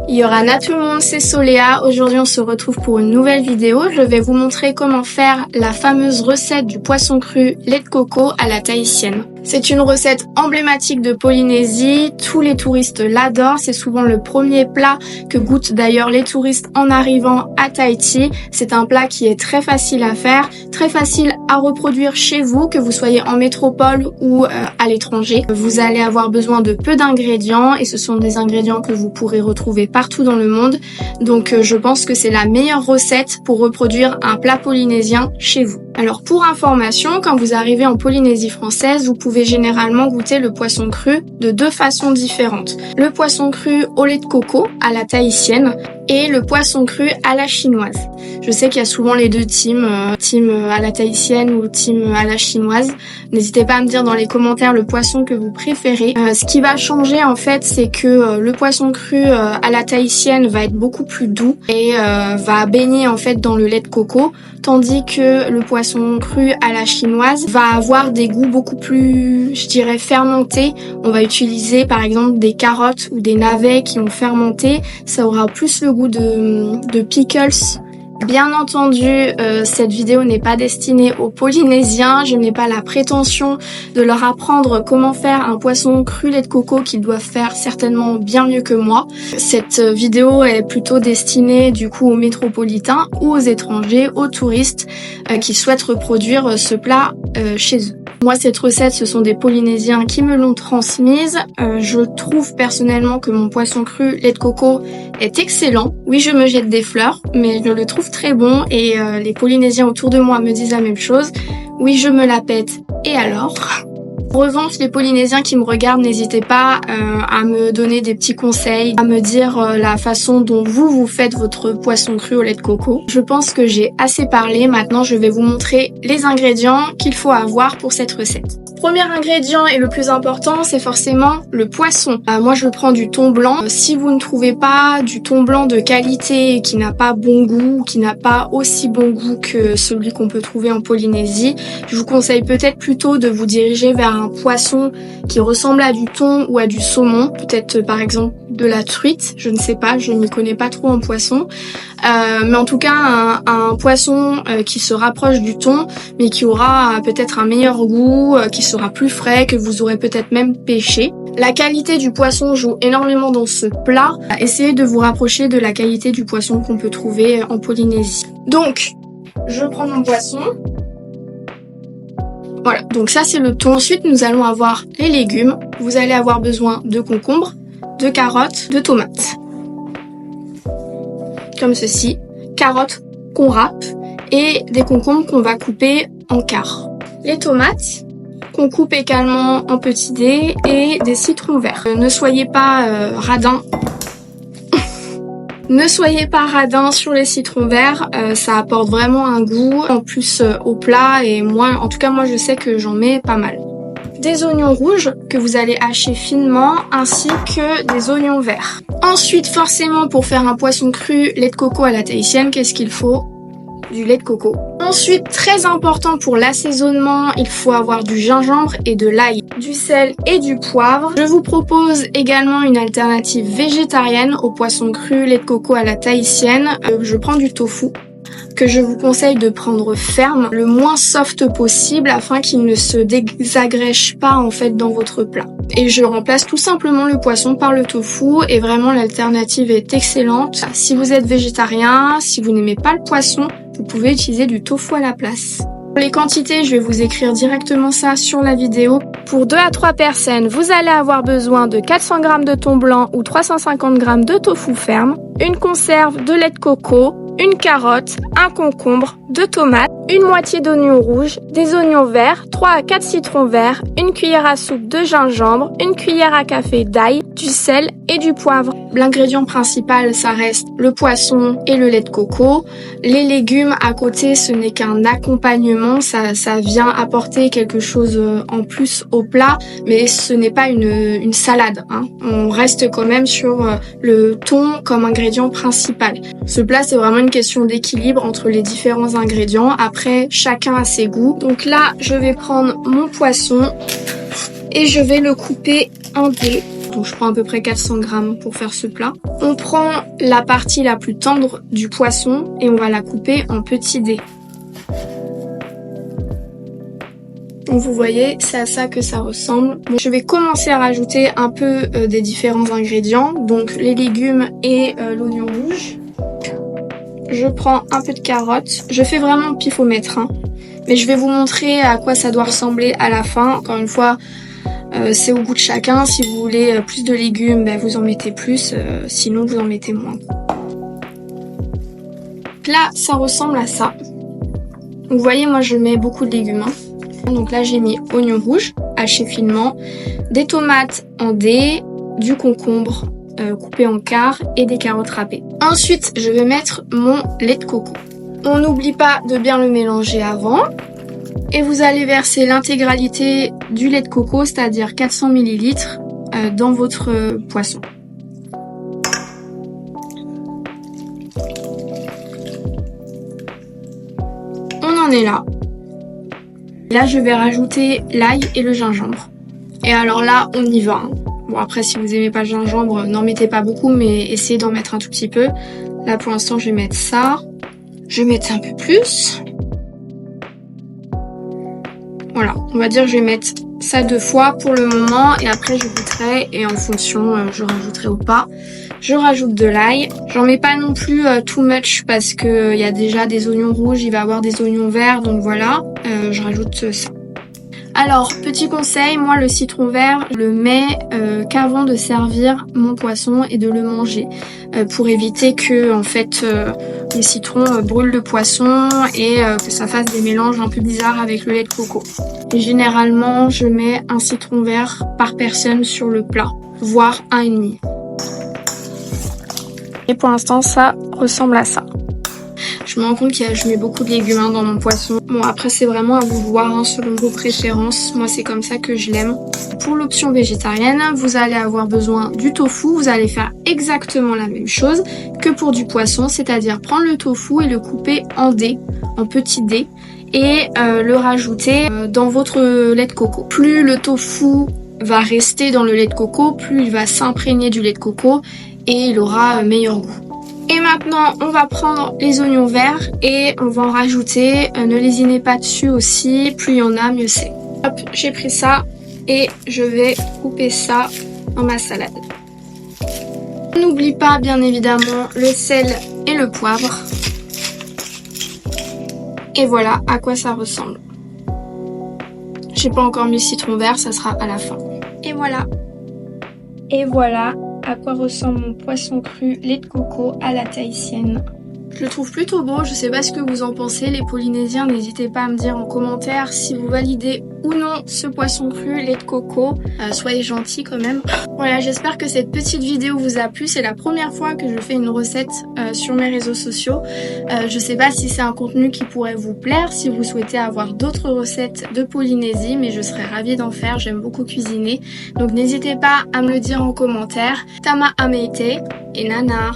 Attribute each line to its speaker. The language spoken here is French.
Speaker 1: Yorana tout le monde, c'est Soléa. Aujourd'hui on se retrouve pour une nouvelle vidéo. Je vais vous montrer comment faire la fameuse recette du poisson cru lait de coco à la tahitienne. C'est une recette emblématique de Polynésie, tous les touristes l'adorent, c'est souvent le premier plat que goûtent d'ailleurs les touristes en arrivant à Tahiti. C'est un plat qui est très facile à faire, très facile à reproduire chez vous, que vous soyez en métropole ou à l'étranger. Vous allez avoir besoin de peu d'ingrédients et ce sont des ingrédients que vous pourrez retrouver partout dans le monde. Donc je pense que c'est la meilleure recette pour reproduire un plat polynésien chez vous. Alors pour information, quand vous arrivez en Polynésie française, vous pouvez généralement goûter le poisson cru de deux façons différentes. Le poisson cru au lait de coco à la tahitienne et le poisson cru à la chinoise. Je sais qu'il y a souvent les deux teams, team à la tahitienne ou team à la chinoise. N'hésitez pas à me dire dans les commentaires le poisson que vous préférez. Ce qui va changer en fait, c'est que le poisson cru à la tahitienne va être beaucoup plus doux et va baigner en fait dans le lait de coco, tandis que le poisson cru à la chinoise va avoir des goûts beaucoup plus, je dirais, fermentés. On va utiliser par exemple des carottes ou des navets qui ont fermenté. Ça aura plus le goût de pickles. Bien entendu, cette vidéo n'est pas destinée aux Polynésiens. Je n'ai pas la prétention de leur apprendre comment faire un poisson cru lait de coco qu'ils doivent faire certainement bien mieux que moi. Cette vidéo est plutôt destinée du coup aux métropolitains ou aux étrangers, aux touristes qui souhaitent reproduire ce plat chez eux. Moi, cette recette, ce sont des Polynésiens qui me l'ont transmise. Je trouve personnellement que mon poisson cru lait de coco est excellent. Oui, je me jette des fleurs, mais je le trouve très bon et les Polynésiens autour de moi me disent la même chose. Oui, je me la pète. Et alors ? En revanche, les Polynésiens qui me regardent, n'hésitez pas à me donner des petits conseils, à me dire la façon dont vous faites votre poisson cru au lait de coco. Je pense que j'ai assez parlé, maintenant je vais vous montrer les ingrédients qu'il faut avoir pour cette recette. Premier ingrédient et le plus important, c'est forcément le poisson. Moi je prends du thon blanc. Si vous ne trouvez pas du thon blanc de qualité qui n'a pas bon goût, qui n'a pas aussi bon goût que celui qu'on peut trouver en Polynésie, je vous conseille peut-être plutôt de vous diriger vers un poisson qui ressemble à du thon ou à du saumon, peut-être par exemple de la truite, je ne sais pas, je n'y connais pas trop en poisson, mais en tout cas un poisson qui se rapproche du thon, mais qui aura peut-être un meilleur goût, qui sera plus frais, que vous aurez peut-être même pêché. La qualité du poisson joue énormément dans ce plat. Essayez de vous rapprocher de la qualité du poisson qu'on peut trouver en Polynésie. Donc, je prends mon poisson. Voilà, donc ça c'est le thon. Ensuite, nous allons avoir les légumes. Vous allez avoir besoin de concombres, de carottes, de tomates. Comme ceci. Carottes qu'on râpe et des concombres qu'on va couper en quarts. Les tomates qu'on coupe également en petits dés et des citrons verts. Ne soyez pas radins. Ne soyez pas radins sur les citrons verts, ça apporte vraiment un goût en plus au plat et moi, en tout cas moi je sais que j'en mets pas mal. Des oignons rouges que vous allez hacher finement ainsi que des oignons verts. Ensuite forcément pour faire un poisson cru lait de coco à la tahitienne, qu'est-ce qu'il faut ? Du lait de coco. Ensuite, très important pour l'assaisonnement, il faut avoir du gingembre et de l'ail, du sel et du poivre. Je vous propose également une alternative végétarienne au poisson cru lait de coco à la tahitienne. Je prends du tofu que je vous conseille de prendre ferme, le moins soft possible afin qu'il ne se désagrège pas en fait dans votre plat. Et je remplace tout simplement le poisson par le tofu et vraiment l'alternative est excellente. Si vous êtes végétarien, si vous n'aimez pas le poisson, vous pouvez utiliser du tofu à la place. Pour les quantités, je vais vous écrire directement ça sur la vidéo. Pour 2 à 3 personnes, vous allez avoir besoin de 400 g de thon blanc ou 350 g de tofu ferme, une conserve de lait de coco, une carotte, un concombre, 2 tomates, une moitié d'oignon rouge, des oignons verts, 3 à 4 citrons verts, une cuillère à soupe de gingembre, une cuillère à café d'ail, du sel et du poivre. L'ingrédient principal, ça reste le poisson et le lait de coco. Les légumes à côté, ce n'est qu'un accompagnement, ça vient apporter quelque chose en plus au plat, mais ce n'est pas une salade, hein. On reste quand même sur le thon comme ingrédient principal. Ce plat, c'est vraiment une question d'équilibre entre les différents ingrédients. Après, chacun a ses goûts. Donc là, je vais prendre mon poisson et je vais le couper en dés. donc je prends à peu près 400 grammes pour faire ce plat. On prend la partie la plus tendre du poisson et on va la couper en petits dés. Donc vous voyez, c'est à ça que ça ressemble. Bon, je vais commencer à rajouter un peu des différents ingrédients, donc les légumes et l'oignon rouge. Je prends un peu de carottes. Je fais vraiment au pifomètre, hein. Mais je vais vous montrer à quoi ça doit ressembler à la fin. Encore une fois, c'est au goût de chacun. Si vous voulez plus de légumes, ben vous en mettez plus. Sinon, vous en mettez moins. Là, ça ressemble à ça. Vous voyez, moi, je mets beaucoup de légumes, hein. Donc là, j'ai mis oignon rouge haché finement, des tomates en dés, du concombre coupé en quart et des carottes râpées. Ensuite, je vais mettre mon lait de coco. On n'oublie pas de bien le mélanger avant. Et vous allez verser l'intégralité du lait de coco, c'est-à-dire 400 ml, dans votre poisson. On en est là. Là, je vais rajouter l'ail et le gingembre. Et alors là, on y va, hein. Bon, après, si vous aimez pas le gingembre, n'en mettez pas beaucoup, mais essayez d'en mettre un tout petit peu. Là, pour l'instant, je vais mettre ça. Je vais mettre un peu plus. Voilà, on va dire que je vais mettre ça 2 fois pour le moment. Et après, je goûterai et en fonction, je rajouterai ou pas. Je rajoute de l'ail. J'en mets pas non plus too much parce que il y a déjà des oignons rouges, il va y avoir des oignons verts, donc voilà, je rajoute ça. Alors, petit conseil, moi le citron vert, je le mets qu'avant de servir mon poisson et de le manger, pour éviter que en fait le citron brûle le poisson et que ça fasse des mélanges un peu bizarres avec le lait de coco. Et généralement, je mets un citron vert par personne sur le plat, voire 1,5. Et pour l'instant, ça ressemble à ça. Je me rends compte que je mets beaucoup de légumes dans mon poisson. Bon, après, c'est vraiment à vous de voir, hein, selon vos préférences. Moi, c'est comme ça que je l'aime. Pour l'option végétarienne, vous allez avoir besoin du tofu. Vous allez faire exactement la même chose que pour du poisson, c'est-à-dire prendre le tofu et le couper en dés, en petits dés, et le rajouter dans votre lait de coco. Plus le tofu va rester dans le lait de coco, plus il va s'imprégner du lait de coco et il aura meilleur goût. Et maintenant, on va prendre les oignons verts et on va en rajouter. Ne lésinez pas dessus aussi, plus il y en a, mieux c'est. Hop, j'ai pris ça et je vais couper ça dans ma salade. On n'oublie pas, bien évidemment, le sel et le poivre. Et voilà à quoi ça ressemble. J'ai pas encore mis le citron vert, ça sera à la fin. Et voilà. Et voilà à quoi ressemble mon poisson cru lait de coco à la tahitienne. Je le trouve plutôt beau, je sais pas ce que vous en pensez les Polynésiens, n'hésitez pas à me dire en commentaire si vous validez ou non ce poisson cru lait de coco, soyez gentils quand même. Voilà, j'espère que cette petite vidéo vous a plu, c'est la première fois que je fais une recette sur mes réseaux sociaux. Je sais pas si c'est un contenu qui pourrait vous plaire, si vous souhaitez avoir d'autres recettes de Polynésie, mais je serais ravie d'en faire, j'aime beaucoup cuisiner. Donc n'hésitez pas à me le dire en commentaire. Tama Ameite et Nana.